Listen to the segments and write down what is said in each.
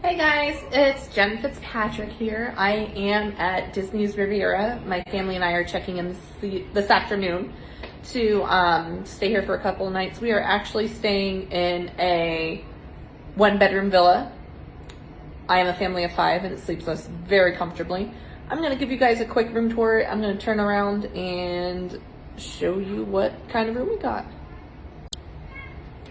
Hey guys, it's Jen Fitzpatrick here. I am at Disney's Riviera. My family and I are checking in this afternoon to stay here for a couple of nights. We are actually staying in a one-bedroom villa. I am a family of 5 and it sleeps us very comfortably. I'm going to give you guys a quick room tour. I'm going to turn around and show you what kind of room we got.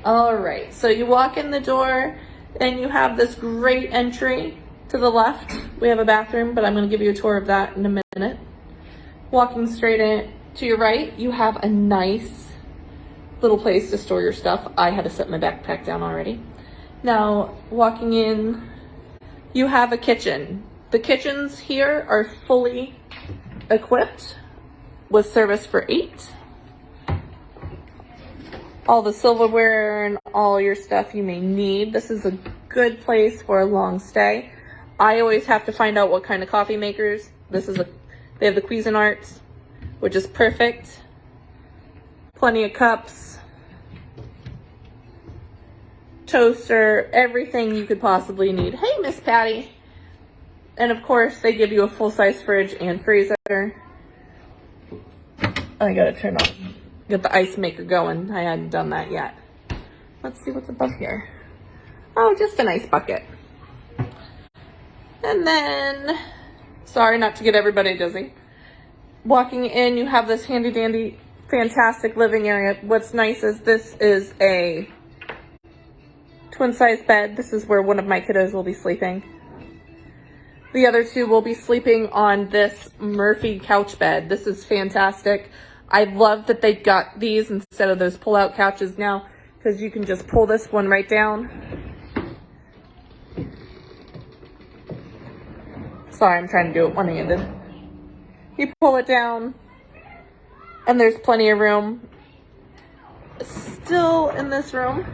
Alright, so you walk in the door and you have this great entry to the left. We have a bathroom, but I'm going to give you a tour of that in a minute. Walking straight in to your right, you have a nice little place to store your stuff. I had to set my backpack down already. Now, walking in, you have a kitchen. The kitchens here are fully equipped with service for 8. All the silverware and all your stuff you may need. This is a good place for a long stay. I always have to find out what kind of coffee makers. They have the Cuisinarts, which is perfect. Plenty of cups, toaster, everything you could possibly need. Hey, Miss Patty. And of course, they give you a full-size fridge and freezer. I gotta turn on. Get the ice maker going. I hadn't done that yet. Let's see what's above here. Oh, just an ice bucket. And then, sorry not to get everybody dizzy. Walking in, you have this handy dandy, fantastic living area. What's nice is this is a twin size bed. This is where one of my kiddos will be sleeping. The other 2 will be sleeping on this Murphy couch bed. This is fantastic. I love that they've got these instead of those pull-out couches now, because you can just pull this one right down. Sorry, I'm trying to do it one-handed. You pull it down, and there's plenty of room. Still in this room,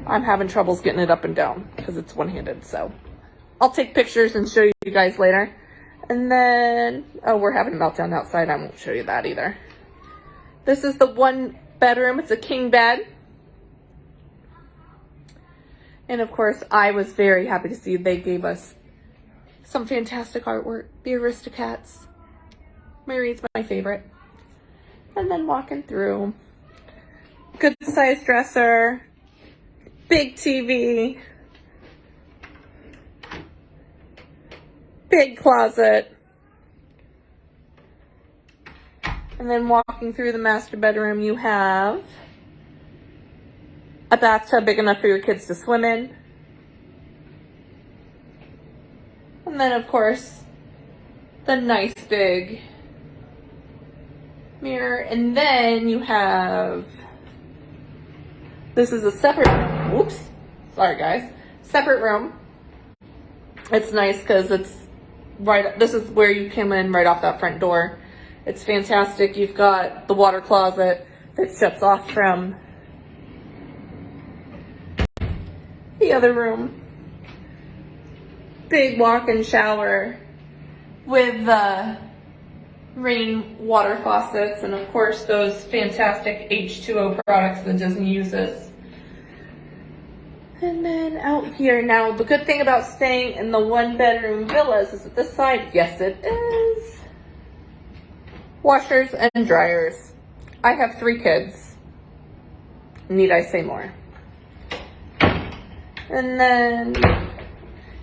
I'm having troubles getting it up and down because it's one-handed, so I'll take pictures and show you guys later. And then, oh, we're having a meltdown outside. I won't show you that either. This is the 1 bedroom. It's a king bed. And of course, I was very happy to see they gave us some fantastic artwork. The Aristocats. Marie's my favorite. And then walking through. Good sized dresser. Big TV. Big closet. And then walking through the master bedroom, you have a bathtub big enough for your kids to swim in. And then, of course, the nice big mirror. And then you have, this is a separate, whoops, sorry guys, separate room. It's nice because it's right, this is where you come in right off that front door. It's fantastic. You've got the water closet that shuts off from the other room. Big walk-in shower with rain water faucets and of course those fantastic H2O products that Disney uses. And then out here, now the good thing about staying in the 1-bedroom villas is that this side, yes it is, washers and dryers. I have 3 kids. Need I say more? And then,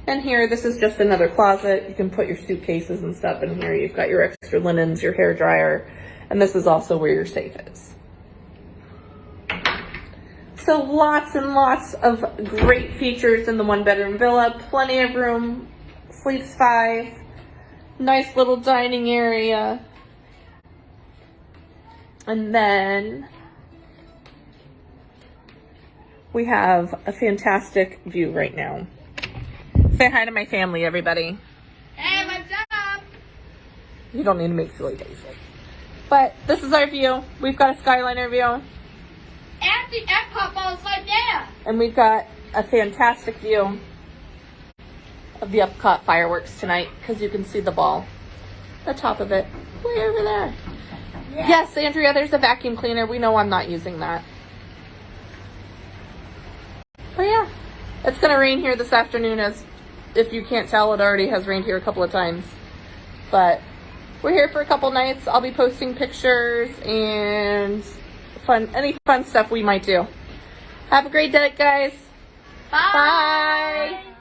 and here, this is just another closet. You can put your suitcases and stuff in here. You've got your extra linens, your hair dryer, and this is also where your safe is. So lots and lots of great features in the 1-bedroom villa. Plenty of room. Sleeps 5. Nice little dining area. And then we have a fantastic view right now. Say hi to my family, everybody. Hey, what's up? You don't need to make silly faces. But this is our view. We've got a Skyliner view. And the Epcot ball's right there. And we've got a fantastic view of the Epcot fireworks tonight because you can see the ball, the top of it, way over there. Yeah. Yes, Andrea, there's a vacuum cleaner. We know I'm not using that. But yeah, It's going to rain here this afternoon, as if you can't tell, it already has rained here a couple of times. But we're here for a couple nights. I'll be posting pictures and any fun stuff we might do. Have a great day, guys. Bye. Bye.